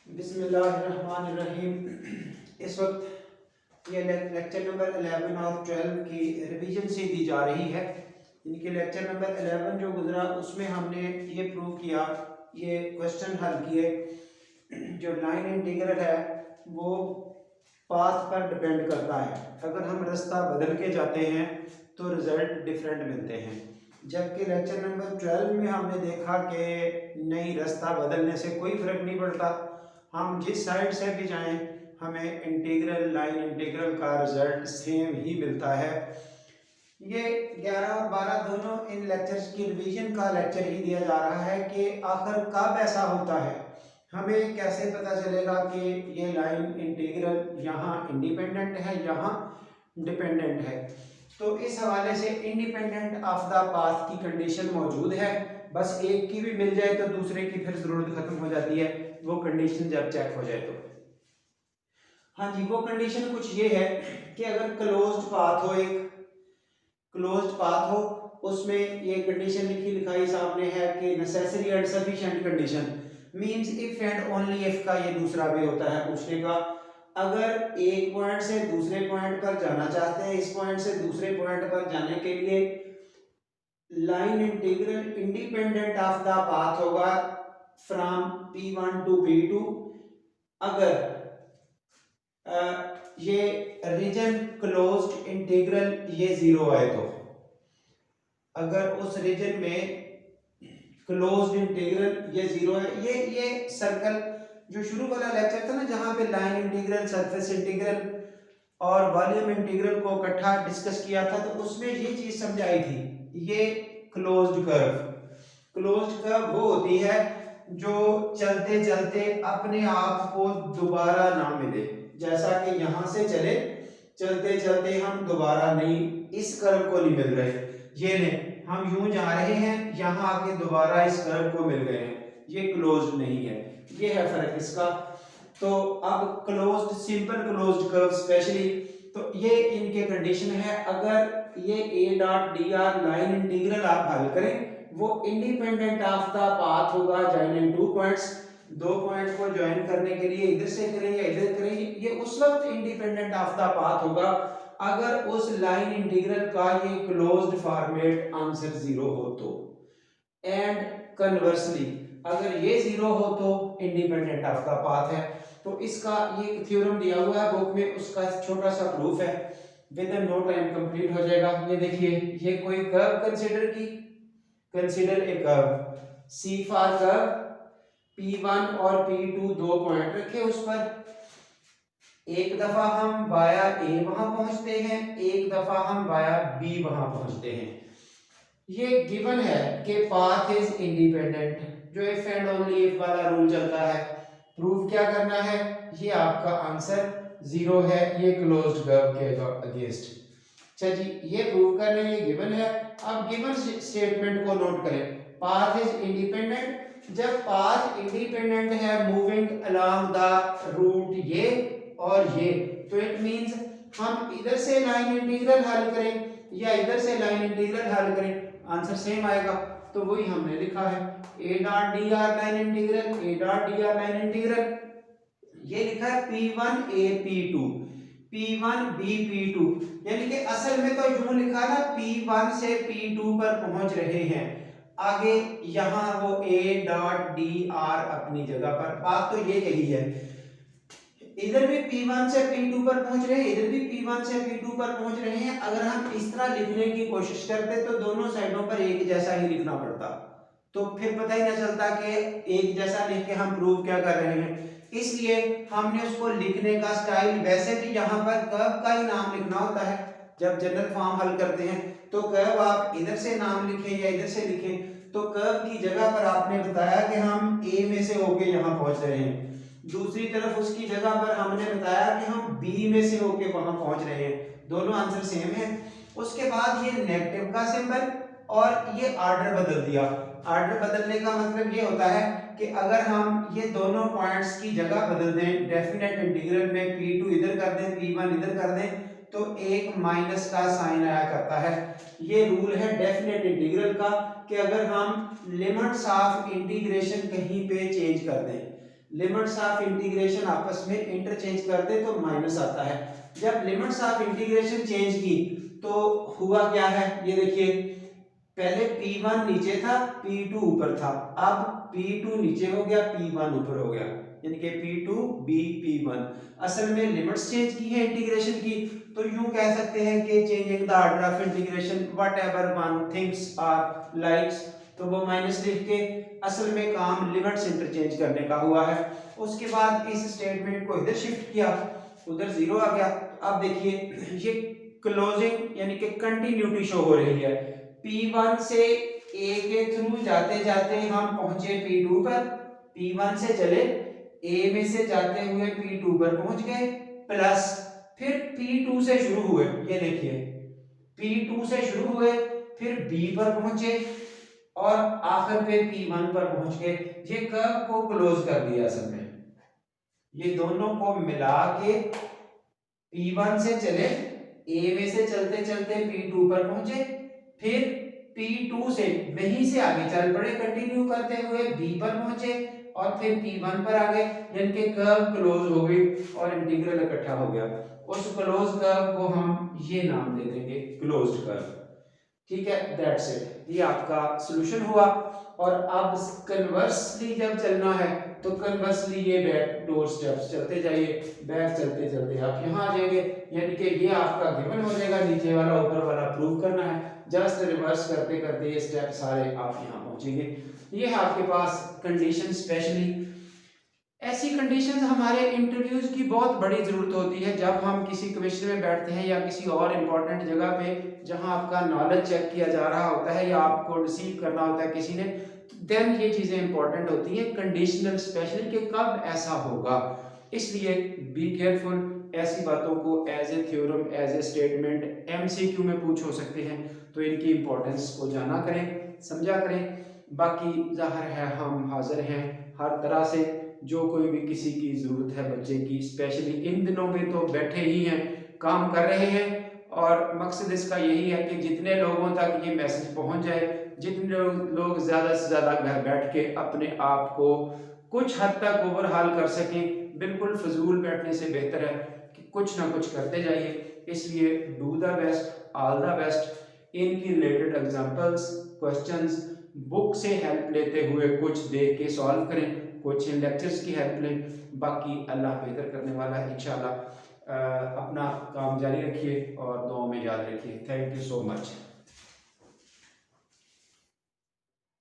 बिस्मिल्लाहिर्रहमानिर्रहीम। इस वक्त ये लेक्चर नंबर 11 और 12 की रिवीजन से दी जा रही है। इनके लेक्चर नंबर 11 जो गुजरा उसमें हमने ये प्रूव किया, ये क्वेश्चन हल किए। जो लाइन इंटीग्रल है वो पाथ पर डिपेंड करता है। अगर हम रास्ता बदल के जाते हैं तो रिजल्ट डिफरेंट मिलते हैं। जबकि लेक्चर नंबर 12 में हमने देखा कि नहीं, रास्ता बदलने से कोई फ़र्क नहीं पड़ता, हम जिस साइड से भी जाएं हमें इंटीग्रल लाइन इंटीग्रल का रिजल्ट सेम ही मिलता है। ये 11 और 12 दोनों इन लेक्चर्स की रिवीजन का लेक्चर ही दिया जा रहा है कि आखिर कब ऐसा होता है, हमें कैसे पता चलेगा कि ये लाइन इंटीग्रल यहाँ इंडिपेंडेंट है यहाँ डिपेंडेंट है। तो इस हवाले से इंडिपेंडेंट ऑफ द पाथ की कंडीशन मौजूद है। बस एक की भी मिल जाए तो दूसरे की फिर जरूरत खत्म हो जाती है, वो कंडीशन जब चेक हो जाए तो। हाँ जी, वो कंडीशन कुछ ये है कि अगर क्लोज्ड पाथ हो, एक क्लोज्ड पाथ हो, उसमें ये कंडीशन लिखी लिखाई सामने है कि necessary and sufficient condition means if and only if का ये दूसरा वे होता है पूछने का। अगर एक पॉइंट से दूसरे पॉइंट पर जाना चाहते हैं, इस पॉइंट से दूसरे पॉइंट पर जाने के लिए line integral independent of the path होगा फ्रॉम P1 टू P2। अगर ये रीजन क्लोज्ड इंटीग्रल ये जीरो है तो अगर उस रीजन में क्लोज्ड इंटीग्रल ये जीरो है, ये सर्कल जो शुरू वाला लेक्चर था ना जहां पे लाइन इंटीग्रल सरफेस इंटीग्रल और वॉल्यूम इंटीग्रल को इकट्ठा डिस्कस किया था, तो उसमें ये चीज समझाई थी, ये क्लोज्ड कर्व। क्लोज्ड कर्व वो होती है जो चलते चलते अपने आप को दोबारा ना मिले, जैसा कि यहां से चले चलते चलते हम दोबारा नहीं इस कर्व को नहीं मिल रहे, ये नहीं हम यूं जा रहे हैं यहां आके दोबारा इस कर्व को मिल गए हैं, ये क्लोज्ड नहीं है, ये है फर्क इसका। तो अब closed simple closed curve specially, तो ये इनके कंडीशन है। अगर ये ए dot D R line integral आप हल करें वो इंडिपेंडेंट ऑफ द पाथ होगा जॉइनिंग टू पॉइंट्स, दो पॉइंट को ज्वाइन करने के लिए इधर से करें या इधर करें, ये उस वक्त इंडिपेंडेंट ऑफ द पाथ होगा अगर उस लाइन इंटीग्रल का ये क्लोज्ड फॉर्मेट आंसर जीरो हो तो। एंड कन्वर्सली अगर ये जीरो हो तो इंडिपेंडेंट ऑफ द पाथ है। तो इसका ये थ्योरम दिया हुआ है बुक में, उसका छोटा सा प्रूफ है, within no time complete हो जाएगा। ये देखिए, ये कोई कर्व कंसीडर की, consider a curve C for curve P1 और P2 दो पॉइंट रखे, उस पर एक दफा हम वाया A वहां पहुंचते हैं, एक दफा हम वाया B वहां पहुंचते हैं। ये गिवन है कि पाथ इज इंडिपेंडेंट, जो इफ एंड ओनली इफ वाला रूल चलता है। प्रूफ क्या करना है, ये आपका आंसर जीरो है, ये क्लोज्ड कर्व के अगेंस्ट। अच्छा जी, ये प्रूव करने ये गिवन है। अब गिवन स्टेटमेंट को नोट करें, पाथ इज इंडिपेंडेंट। जब पाथ इंडिपेंडेंट है मूविंग अलोंग द रूट ये और ये, तो इट मींस हम इधर से लाइन इंटीग्रल हल करें या इधर से लाइन इंटीग्रल हल करें, आंसर सेम आएगा। तो वही हमने लिखा है, ए dot D R line integral, ए dot D R line integral, ये लिखा है P1 A P2 P1 B P2, यानी कि असल में तो यूं लिखा ना P1 से P2 पर पहुंच रहे हैं, आगे यहां वो A डॉट डी आर अपनी जगह पर, बात तो ये कही है। इधर भी P1 से P2 पर पहुंच रहे हैं, इधर भी P1 से P2 पर पहुंच रहे हैं। अगर हम इस तरह लिखने की कोशिश करते तो दोनों साइडों पर एक जैसा ही लिखना पड़ता, तो फिर पता ही ना चलता कि एक जैसा लिख के हम प्रूव क्या कर रहे हैं। इसलिए हमने उसको लिखने का स्टाइल, वैसे भी यहाँ पर कर्व का ही नाम लिखना होता है जब जनरल फॉर्म हल करते हैं, तो कर्व आप इधर से नाम लिखें या इधर से लिखें, तो कर्व की जगह पर आपने बताया कि हम ए में से होके यहाँ पहुंच रहे हैं, दूसरी तरफ उसकी जगह पर हमने बताया कि हम बी में से होके वहां पहुंच रहे हैं, दोनों आंसर सेम है। उसके बाद ये नेगेटिव का सिंबल और ये ऑर्डर बदल दिया। ऑर्डर बदलने का मतलब ये होता है कि अगर हम ये दोनों पॉइंट्स की जगह बदल दें, डेफिनेट इंटीग्रल में P2 इधर कर दें, P1 इधर कर दें, तो एक माइनस का साइन आया करता है। ये रूल है डेफिनेट इंटीग्रल का कि अगर हम लिमिट्स ऑफ इंटीग्रेशन कहीं पे चेंज कर दें, लिमिट्स ऑफ इंटीग्रेशन आपस में इंटरचेंज कर दे तो माइनस आता है। जब लिमिट्स ऑफ इंटीग्रेशन चेंज की तो हुआ क्या है, ये देखिए, पहले P1 नीचे था, P2 ऊपर था, अब P2 नीचे हो गया, P1 ऊपर हो गया, यानी कि P2 B P1। असल में लिमिट्स चेंज की है इंटीग्रेशन की, तो यूं कह सकते हैं कि changing the order of integration whatever one things are likes, तो वो माइनस लिख के असल में काम लिमिट्स इंटरचेंज करने का हुआ है। उसके बाद इस स्टेटमेंट को इधर शिफ्ट किया, उधर जीरो आ गया। अब देखिए ये क्लोजिंग यानी कि कंटिन्यूटी शो हो रही है। P1 से A के थ्रू जाते जाते हम पहुंचे P2 पर, P1 से चले A में से जाते हुए P2 पर पहुंच गए, प्लस फिर P2 से शुरू हुए, ये देखिए P2 से शुरू हुए, फिर B पर पहुंचे और आखिर पे P1 पर पहुंच गए। ये कर्व को क्लोज कर दिया असल में, ये दोनों को मिला के P1 से चले, A में से चलते चलते P2 पर पहुंचे, फिर P2 से वहीं से आगे चल पड़े कंटिन्यू करते हुए B पर पहुंचे और फिर P1 पर आ गए, यानी कि कर्व क्लोज हो गई और इंटीग्रल इकट्ठा हो गया। उस क्लोज कर्व को हम ये नाम दे देंगे क्लोज्ड कर्व। ठीक है, दैट्स इट, ये आपका सॉल्यूशन हुआ। और अब कन्वर्सली जब चलना है तो कन्वर्सली ये बैक डोर स्टेप्स चलते जाइए, बैक चलते चलते आप यहाँ आ जाएंगे, यानी कि ये आपका गिवन हो जाएगा, नीचे वाला ऊपर वाला प्रूव करना है, जस्ट रिवर्स करते करते ये स्टेप सारे आप यहाँ पहुंचेंगे। ये है आपके पास कंडीशन। स्पेशली ऐसी कंडीशंस हमारे इंटरव्यूज की बहुत बड़ी जरूरत होती है, जब हम किसी क्वेश्चन में बैठते हैं या किसी और इम्पोर्टेंट जगह पे जहां आपका नॉलेज चेक किया जा रहा होता है या आपको रिसीव करना होता है किसी ने, देन ये चीजें इंपॉर्टेंट होती हैं कंडीशनल, स्पेशली कि कब ऐसा होगा। इसलिए बी केयरफुल, ऐसी बातों को as a theorem, as a statement MCQ में पूछ हो सकते हैं, तो इनकी इंपॉर्टेंस को जाना करें, समझा करें। बाकी जाहिर है हम हाजिर हैं हर तरह से, जो कोई भी किसी की ज़रूरत है बच्चे की, स्पेशली इन दिनों में तो बैठे ही हैं, काम कर रहे हैं, और मकसद इसका यही है कि जितने लोगों तक ये मैसेज पहुंच जाए, जितने लोग ज़्यादा से ज़्यादा घर बैठ के अपने आप को कुछ हद तक ओवरहाल कर सकें, बिल्कुल फजूल बैठने से बेहतर है कि कुछ ना कुछ करते जाइए। इसलिए do the best, all the best. इनकी रिलेटेड एग्जांपल्स, क्वेश्चंस बुक से हेल्प लेते हुए कुछ देख के सॉल्व करें, कुछ लेक्चर्स की हेल्प लें, बाकी अल्लाह बेहतर करने वाला है इंशाल्लाह। अपना काम जारी रखिए और दुआ में याद रखिए। Thank you so much.